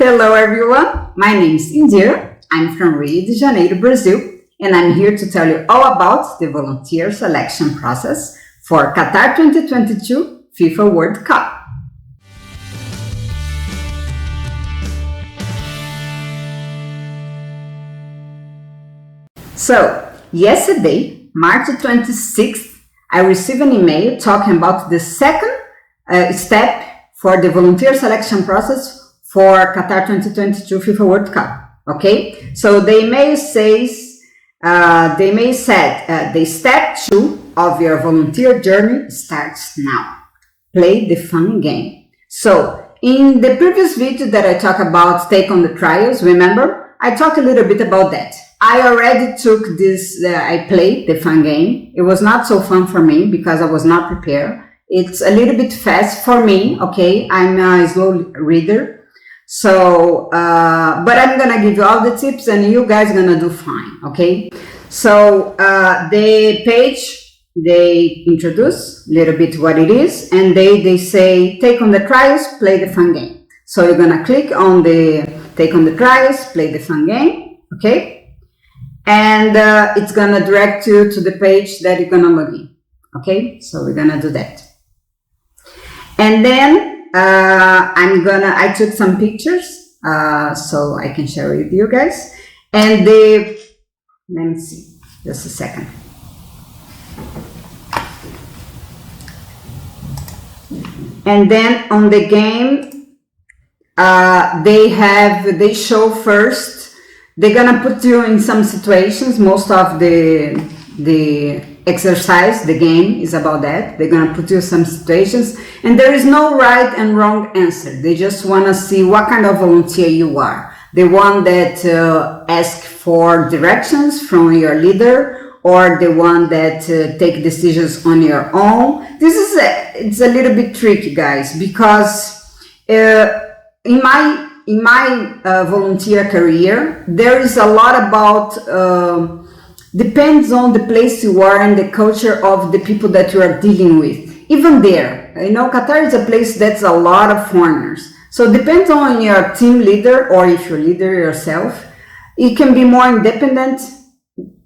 Hello everyone, my name is Indi. I'm from Rio de Janeiro, Brazil, and I'm here to tell you all about the volunteer selection process for Qatar 2022 FIFA World Cup. So, yesterday, March 26th, I received an email talking about the second step for the volunteer selection process for Qatar 2022 FIFA World Cup. Okay, so the email says, the step 2 of your volunteer journey starts now. Play the fun game. So in the previous video that I talked about take on the trials, remember, I talked a little bit about that. I already took this, I played the fun game. It was not so fun for me because I was not prepared. It's a little bit fast for me, okay? I'm a slow reader. So, but I'm gonna give you all the tips and you guys are gonna do fine, okay? So, the page, they introduce a little bit what it is and they say, take on the trials, play the fun game. So you're gonna click on the, take on the trials, play the fun game, okay? And it's gonna direct you to the page that you're gonna log in, okay? So we're gonna do that. And then, I took some pictures, so I can share with you guys. And let me see, just a second. And then on the game, they show first, they're gonna put you in some situations. Most of the exercise, the game is about that. They're gonna put you in some situations and there is no right and wrong answer. They just wanna see what kind of volunteer you are. The one that asks for directions from your leader or the one that take decisions on your own. It's a little bit tricky, guys, because in my volunteer career, there is a lot about depends on the place you are and the culture of the people that you are dealing with. Even there, you know, Qatar is a place that's a lot of foreigners. So it depends on your team leader or if you're leader yourself. It can be more independent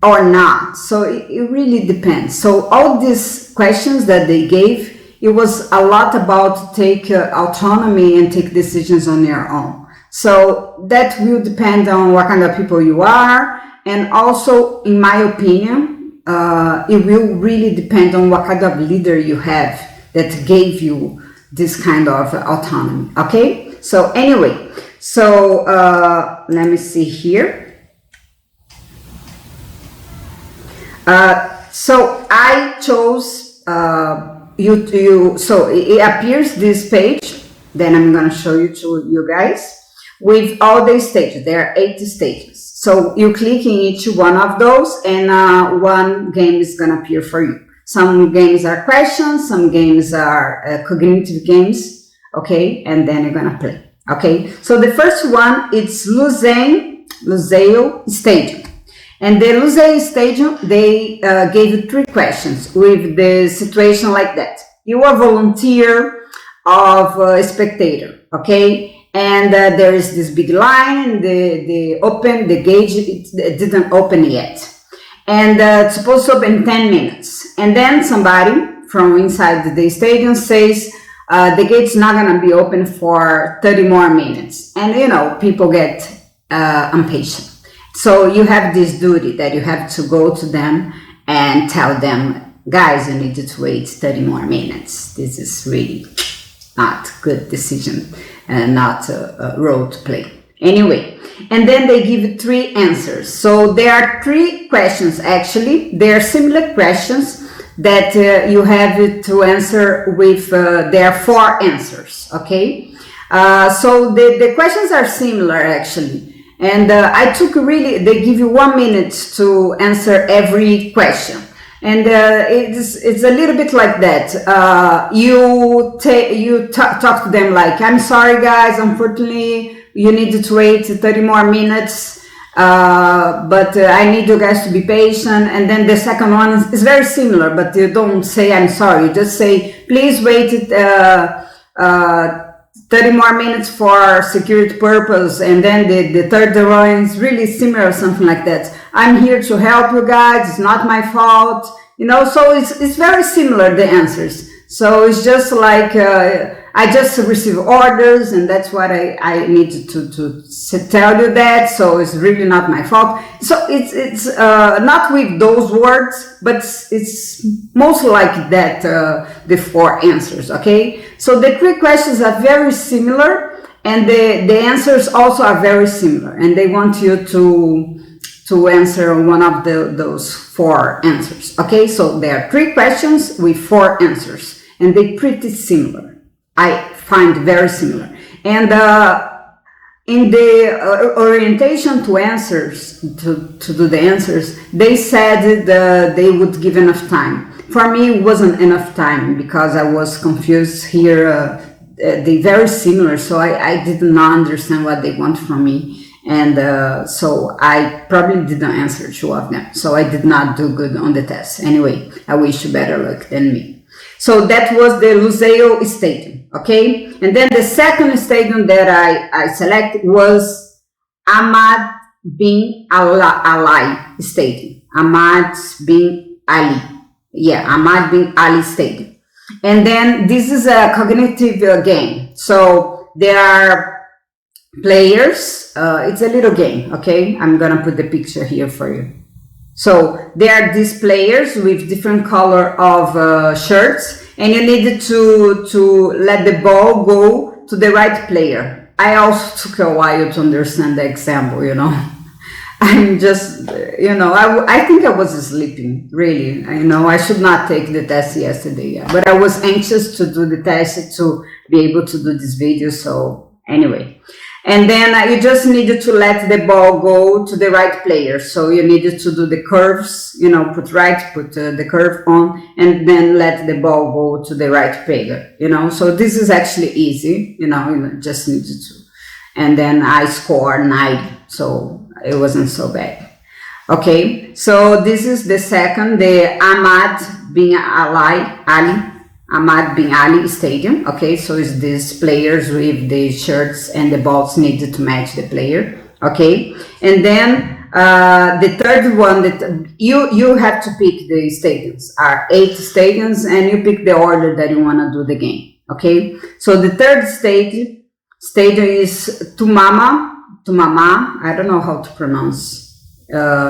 or not. So it really depends. So all these questions that they gave, it was a lot about take autonomy and take decisions on your own. So that will depend on what kind of people you are. And also, in my opinion, it will really depend on what kind of leader you have that gave you this kind of autonomy, okay? So anyway, so let me see here. So I chose so it appears this page, then I'm gonna show you to you guys with all the stages. There are 8 stages. So you click in each one of those and one game is gonna appear for you. Some games are questions, some games are cognitive games, okay? And then you're gonna play, okay? So the first one, it's Lusail Stadium. And the Lusail Stadium, they gave you 3 questions with the situation like that. You are a volunteer of a spectator, okay? And there is this big line, the gauge, it didn't open yet. And it's supposed to open 10 minutes. And then somebody from inside the stadium says, the gate's not gonna be open for 30 more minutes. And you know, people get impatient. So you have this duty that you have to go to them and tell them, guys, you need to wait 30 more minutes. This is really not good decision. Not a role to play. Anyway, and then they give 3 answers. So there are 3 questions actually. They are similar questions that you have to answer with, there are 4 answers, okay? So the questions are similar actually. And I took they give you 1 minute to answer every question. And it's a little bit like that. You talk to them like, I'm sorry guys, unfortunately you need to wait 30 more minutes, but I need you guys to be patient. And then the second one is very similar, but you don't say I'm sorry, you just say please wait 30 more minutes for security purpose, and then the third drawing is really similar, something like that. I'm here to help you guys, it's not my fault, you know, so it's very similar, the answers. So it's just like, I just receive orders, and that's what I need to tell you that, so it's really not my fault. So it's not with those words, but it's mostly like that, the 4 answers, okay? So the 3 questions are very similar, and the answers also are very similar, and they want you to answer one of those 4 answers, okay? So there are 3 questions with 4 answers, and they're pretty similar. I find very similar. And in the orientation to answers, to do the answers, they said that they would give enough time. For me, it wasn't enough time because I was confused here. They're very similar, so I did not understand what they want from me. And so I probably didn't answer 2 of them. So I did not do good on the test. Anyway, I wish you better luck than me. So that was the Lusail Stadium, okay? And then the second stadium that I selected was Ahmad bin Ali Stadium. Ahmad bin Ali. Yeah, Ahmad bin Ali Stadium. And then this is a cognitive game. So there are players. It's a little game, okay? I'm gonna put the picture here for you. So there are these players with different color of shirts, and you need to let the ball go to the right player. I also took a while to understand the example, you know. I'm just, you know, I think I was sleeping, really. You know, I should not take the test yesterday, but I was anxious to do the test to be able to do this video, so anyway. And then you just needed to let the ball go to the right player. So you needed to do the curves, you know, put the curve on, and then let the ball go to the right player, you know. So this is actually easy, you know, you just needed to. And then I scored 90, so it wasn't so bad. Okay, so this is the second, the Ahmad bin Ali Stadium. Okay, so it's these players with the shirts and the balls needed to match the player. Okay, and then the third one that you have to pick the stadiums. Are 8 stadiums, and you pick the order that you want to do the game. Okay, so the third stadium is Tumama. I don't know how to pronounce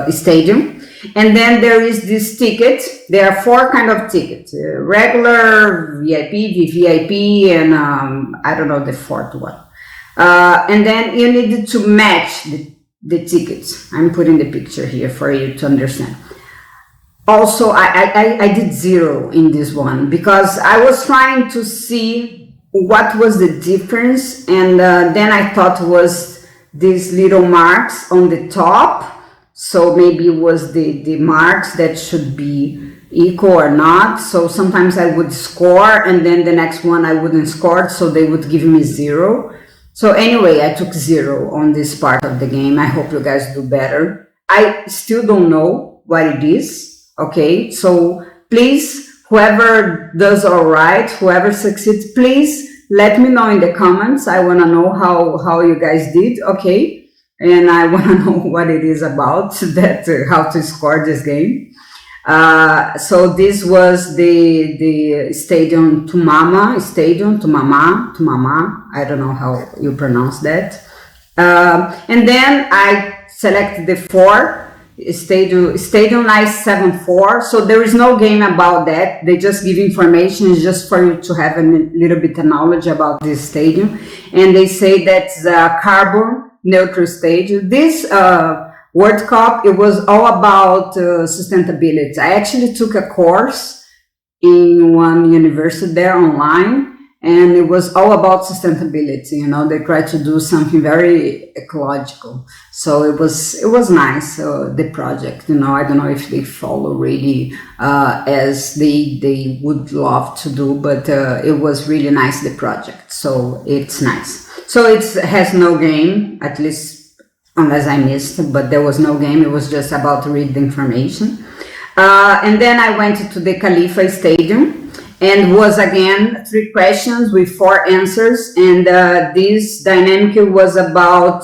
stadium. And then there is this ticket. There are 4 kind of tickets: regular, VIP, VVIP, and I don't know the 4th one. And then you needed to match the tickets. I'm putting the picture here for you to understand. Also, I did 0 in this one because I was trying to see what was the difference, and then I thought was these little marks on the top. So maybe it was the marks that should be equal or not. So sometimes I would score, and then the next one I wouldn't score, so they would give me 0. So anyway, I took 0 on this part of the game. I hope you guys do better. I still don't know what it is, okay? So please, whoever does all right, whoever succeeds, please let me know in the comments. I want to know how you guys did, okay? And I want to know what it is about, how to score this game. So this was the Stadium Tumama, I don't know how you pronounce that. And then I selected the 4, Stadium Nice 74. So there is no game about that. They just give information just for you to have a little bit of knowledge about this stadium. And they say that's carbon neutral stadium. This World Cup, it was all about sustainability. I actually took a course in one university there online, and it was all about sustainability. You know, they tried to do something very ecological. So it was nice, the project. You know, I don't know if they follow really as they would love to do, but it was really nice, the project. So it's nice. So it has no game, at least unless I missed, but there was no game. It was just about to read the information. And then I went to the Khalifa Stadium, and was again 3 questions with 4 answers. And this dynamic was about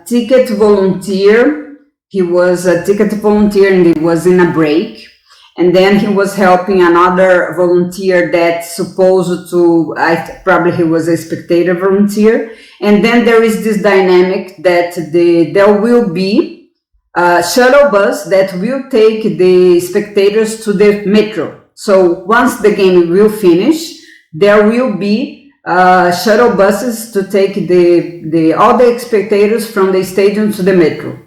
ticket volunteer. He was a ticket volunteer and he was in a break. And then he was helping another volunteer that's supposed to, probably he was a spectator volunteer. And then there is this dynamic that there will be a shuttle bus that will take the spectators to the metro. So once the game will finish, there will be shuttle buses to take all the spectators from the stadium to the metro.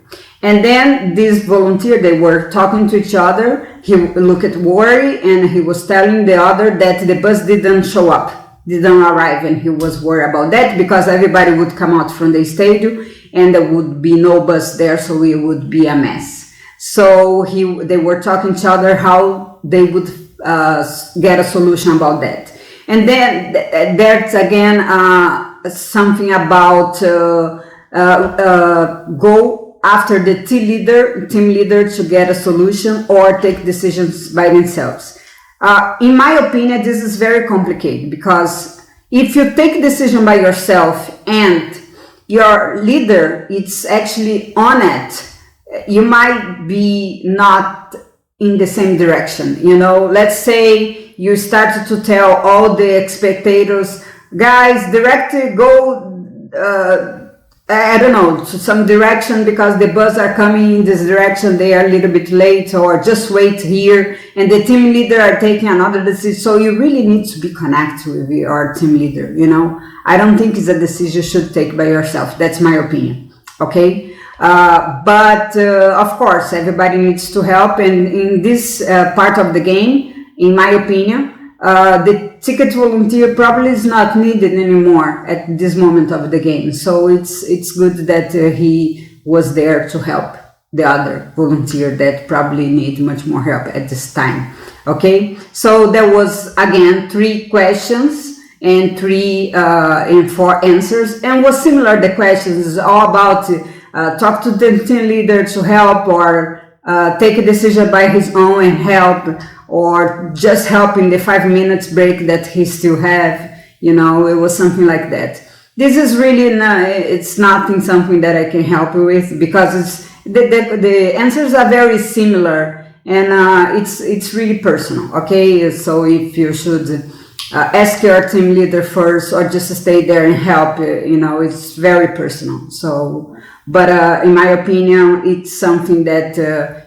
And then this volunteer, they were talking to each other. He looked worried and he was telling the other that the bus didn't show up, didn't arrive, and he was worried about that because everybody would come out from the stadium and there would be no bus there, so it would be a mess. So they were talking to each other how they would get a solution about that. And then there's again something about go after the team leader to get a solution or take decisions by themselves. In my opinion, this is very complicated because if you take decision by yourself and your leader is actually on it, you might be not in the same direction. You know, let's say you started to tell all the spectators, guys, go I don't know, to some direction because the bus are coming in this direction, they are a little bit late, or just wait here, and the team leader are taking another decision. So you really need to be connected with your team leader, you know. I don't think it's a decision you should take by yourself. That's my opinion, okay? But of course, everybody needs to help, and in this part of the game, in my opinion, the ticket volunteer probably is not needed anymore at this moment of the game. So it's good that he was there to help the other volunteer that probably need much more help at this time. Okay, so there was again 3 questions and 4 answers, and was similar. The questions is all about talk to the team leader to help, or take a decision by his own and help, or just help in the 5 minutes break that he still have. You know, it was something like that. This is really it's nothing something that I can help you with because the answers are very similar, and it's really personal. Okay, so if you should ask your team leader first or just stay there and help, you know, it's very personal. So, but in my opinion, it's something that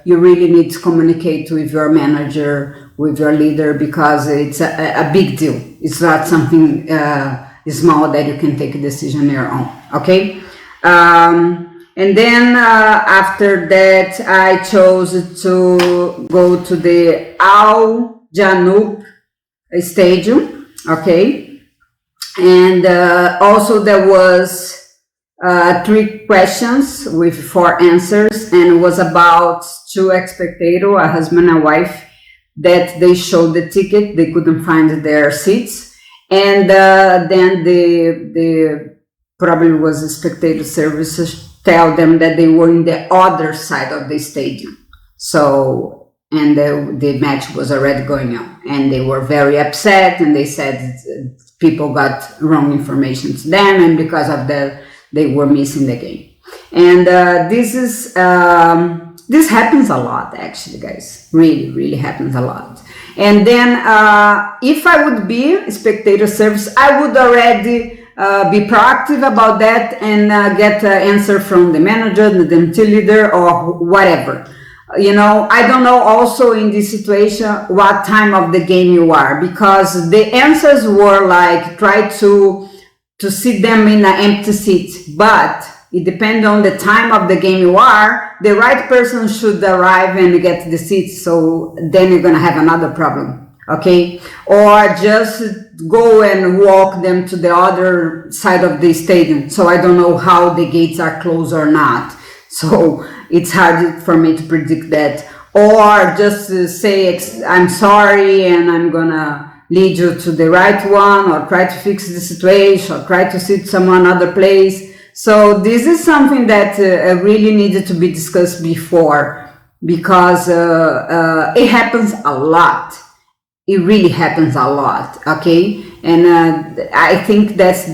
you really need to communicate with your manager, with your leader, because it's a big deal. It's not something small that you can take a decision on your own. Okay. And then after that, I chose to go to the Al Janoub Stadium. Okay, and also there was 3 questions with 4 answers, and it was about 2 spectators, a husband and wife, that they showed the ticket, they couldn't find their seats, and then the probably was a spectator services tell them that they were in the other side of the stadium. So, and the match was already going on, and they were very upset, and they said people got wrong information to them, and because of that they were missing the game. And this happens a lot, actually, guys. Really happens a lot. And then if I would be a spectator service, I would already be proactive about that and get an answer from the manager, the team leader, or whatever. You know, I don't know also in this situation what time of the game you are, because the answers were like try to sit them in an empty seat, but it depends on the time of the game you are. The right person should arrive and get the seats, so then you're gonna have another problem, okay? Or just go and walk them to the other side of the stadium. So I don't know how the gates are closed or not. So it's hard for me to predict that. Or just say, I'm sorry, and I'm gonna lead you to the right one, or try to fix the situation, or try to sit someone other place. So this is something that really needed to be discussed before, because it happens a lot. it really happens a lot, okay? And I think that's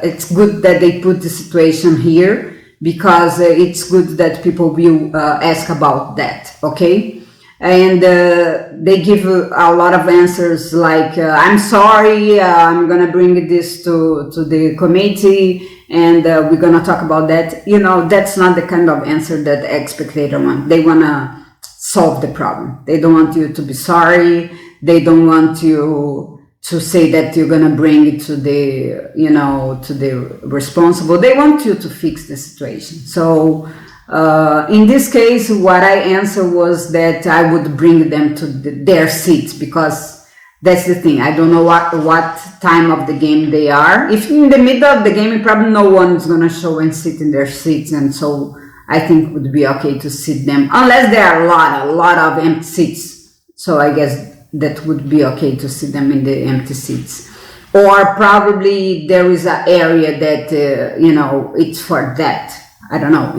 it's good that they put the situation here, because it's good that people will ask about that, okay? And they give a lot of answers like, I'm sorry, I'm gonna bring this to the committee, and we're gonna talk about that. You know, that's not the kind of answer that the spectator want. They wanna solve the problem. They don't want you to be sorry. They don't want you to say that you're gonna bring it to the, you know, to the responsible. They want you to fix the situation. So in this case, what I answered was that I would bring them to their seats, because that's the thing. I don't know what time of the game they are. If in the middle of the game, probably no one is gonna show and sit in their seats, and so I think it would be okay to sit them, unless there are a lot of empty seats. So I guess that would be okay to sit them in the empty seats. Or probably there is an area that, you know, it's for that. I don't know.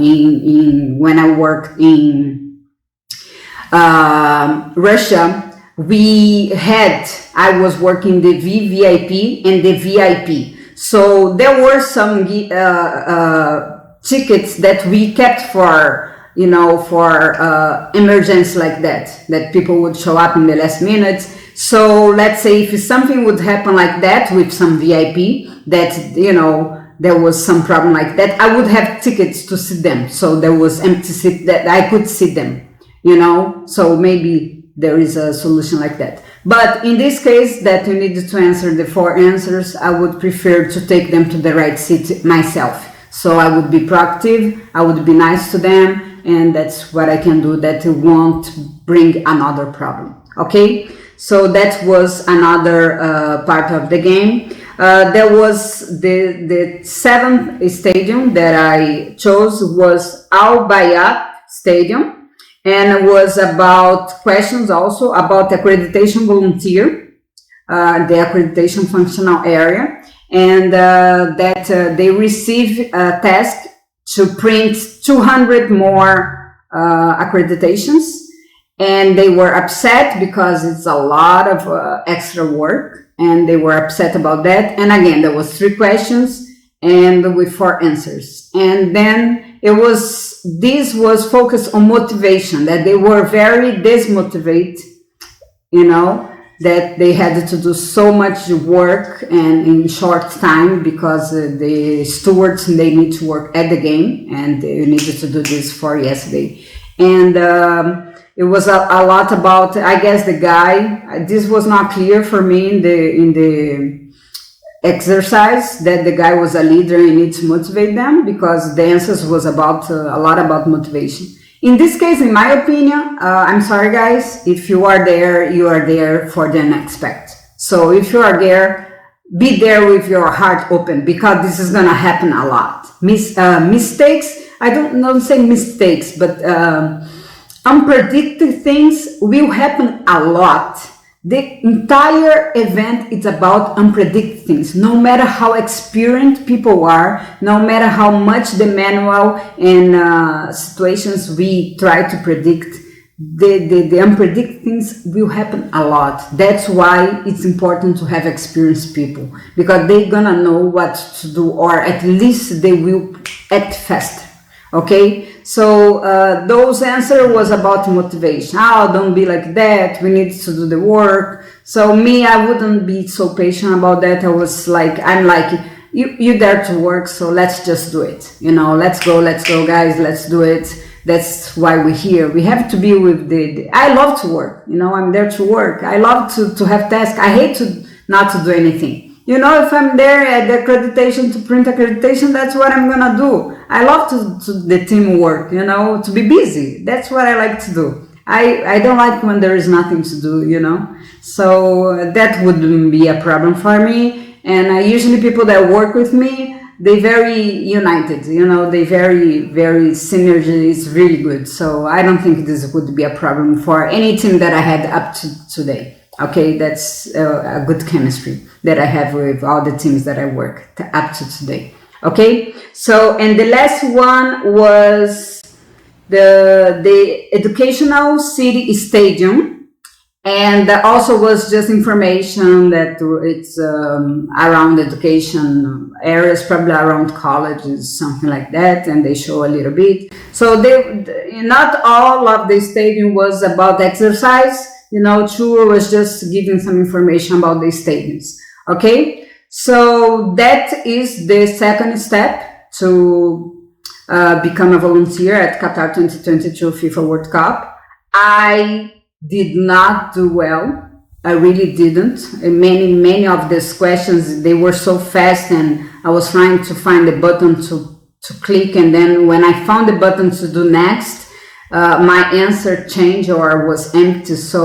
When I worked in Russia, I was working the VVIP and the VIP. So there were some tickets that we kept for, you know, for emergency like that people would show up in the last minute. So let's say if something would happen like that with some VIP, that, you know, there was some problem like that, I would have tickets to sit them. So there was empty seat that I could sit them, you know. So maybe there is a solution like that. But in this case that you needed to answer the 4 answers, I would prefer to take them to the right seat myself. So I would be proactive, I would be nice to them, and that's what I can do that won't bring another problem, okay? So that was another part of the game. There was the 7th stadium that I chose was Al Bayat Stadium, and it was about questions also about accreditation volunteer, the accreditation functional area, and that they receive a task to print 200 more accreditations, and they were upset because it's a lot of extra work, and they were upset about that. And again, there was 3 questions and with 4 answers. And then this was focused on motivation, that they were very dismotivated, you know, that they had to do so much work and in short time, because the stewards, they need to work at the game, and they needed to do this for yesterday. And it was a lot about, I guess, the guy. This was not clear for me in the exercise, that the guy was a leader and needs to motivate them, because the answers was about a lot about motivation. In this case, in my opinion, I'm sorry guys, if you are there for the unexpected. So if you are there, be there with your heart open, because this is gonna happen a lot. Mistakes, I don't say mistakes, but unpredicted things will happen a lot. The entire event is about unpredicted things. No matter how experienced people are, no matter how much the manual and situations we try to predict, the unpredicted things will happen a lot. That's why it's important to have experienced people, because they're gonna know what to do, or at least they will act faster. Okay, so those answer was about motivation. Oh, don't be like that, we need to do the work. So me, I wouldn't be so patient about that. I was like, I'm like, you dare to work, so let's just do it, you know. Let's go guys, let's do it. That's why we're here. We have to be with I love to work, you know. I'm there to work. I love to have tasks. I hate not to do anything. You know, if I'm there at the accreditation to print accreditation, that's what I'm gonna do. I love to the teamwork, you know, to be busy. That's what I like to do. I don't like when there is nothing to do, you know. So that wouldn't be a problem for me. And usually people that work with me, they very united, you know, they very synergy is really good. So I don't think this would be a problem for any team that I had up to today. Okay, that's a good chemistry that I have with all the teams that I work up to today. Okay, so, and the last one was the educational city stadium, And also was just information that it's around education areas, probably around colleges, something like that, and they show a little bit. So not all of the stadium was about exercise, Tour was just giving some information about the stadiums. Okay, so that is the second step to become a volunteer at Qatar 2022 FIFA World Cup. I did not do well. I really didn't. And many of these questions, they were so fast, and I was trying to find the button to click, and then when I found the button to do next, my answer changed or was empty. So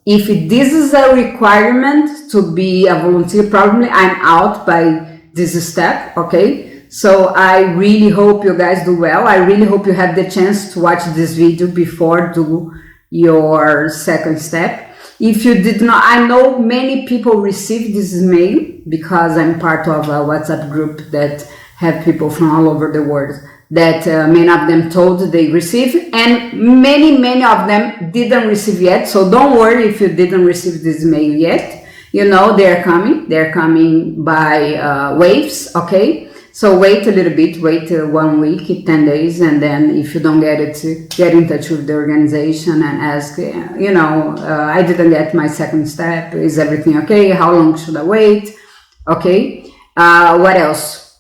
if this is a requirement to be a volunteer, probably I'm out by this step, okay? So I really hope you guys do well. I really hope you have the chance to watch this video before do your second step. If you did not, I know many people received this email because I'm part of a WhatsApp group that have people from all over the world that many of them told they received, and many of them didn't receive yet. So don't worry if you didn't receive this email yet. They're coming by waves, okay? So wait a little bit, wait 1 week, 10 days, and then if you don't get it, get in touch with the organization and ask, I didn't get my second step, is everything okay? How long should I wait? Okay, what else?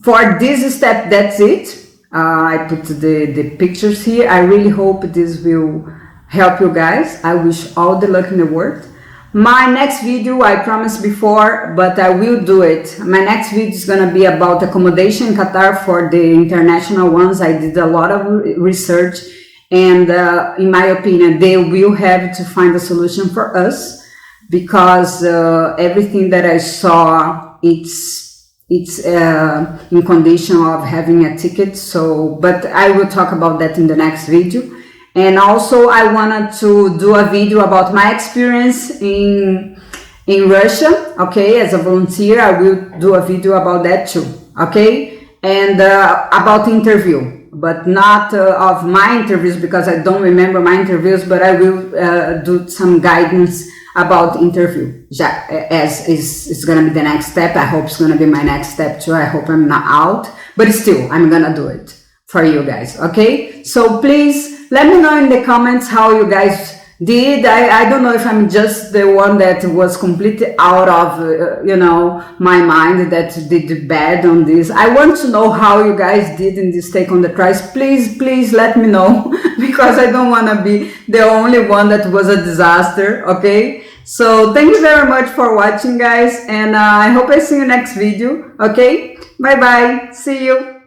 For this step, that's it. I put the pictures here. I really hope this will help you guys. I wish all the luck in the world. My next video, I promised before, but I will do it. My next video is going to be about accommodation in Qatar for the international ones. I did a lot of research, and in my opinion, they will have to find a solution for us, because everything that I saw, it's in condition of having a ticket. So, but I will talk about that in the next video. And also I wanted to do a video about my experience in Russia, okay, as a volunteer. I will do a video about that too, okay, and about interview, but not of my interviews, because I don't remember my interviews, but I will do some guidance about interview, as is going to be the next step. I hope it's going to be my next step too. I hope I'm not out, but still, I'm going to do it for you guys, okay? So please let me know in the comments how you guys did. I don't know if I'm just the one that was completely out of, my mind, that did bad on this. I want to know how you guys did in this take on the tries. Please let me know, because I don't want to be the only one that was a disaster, okay? So thank you very much for watching, guys, and I hope I see you next video, okay? Bye bye, see you.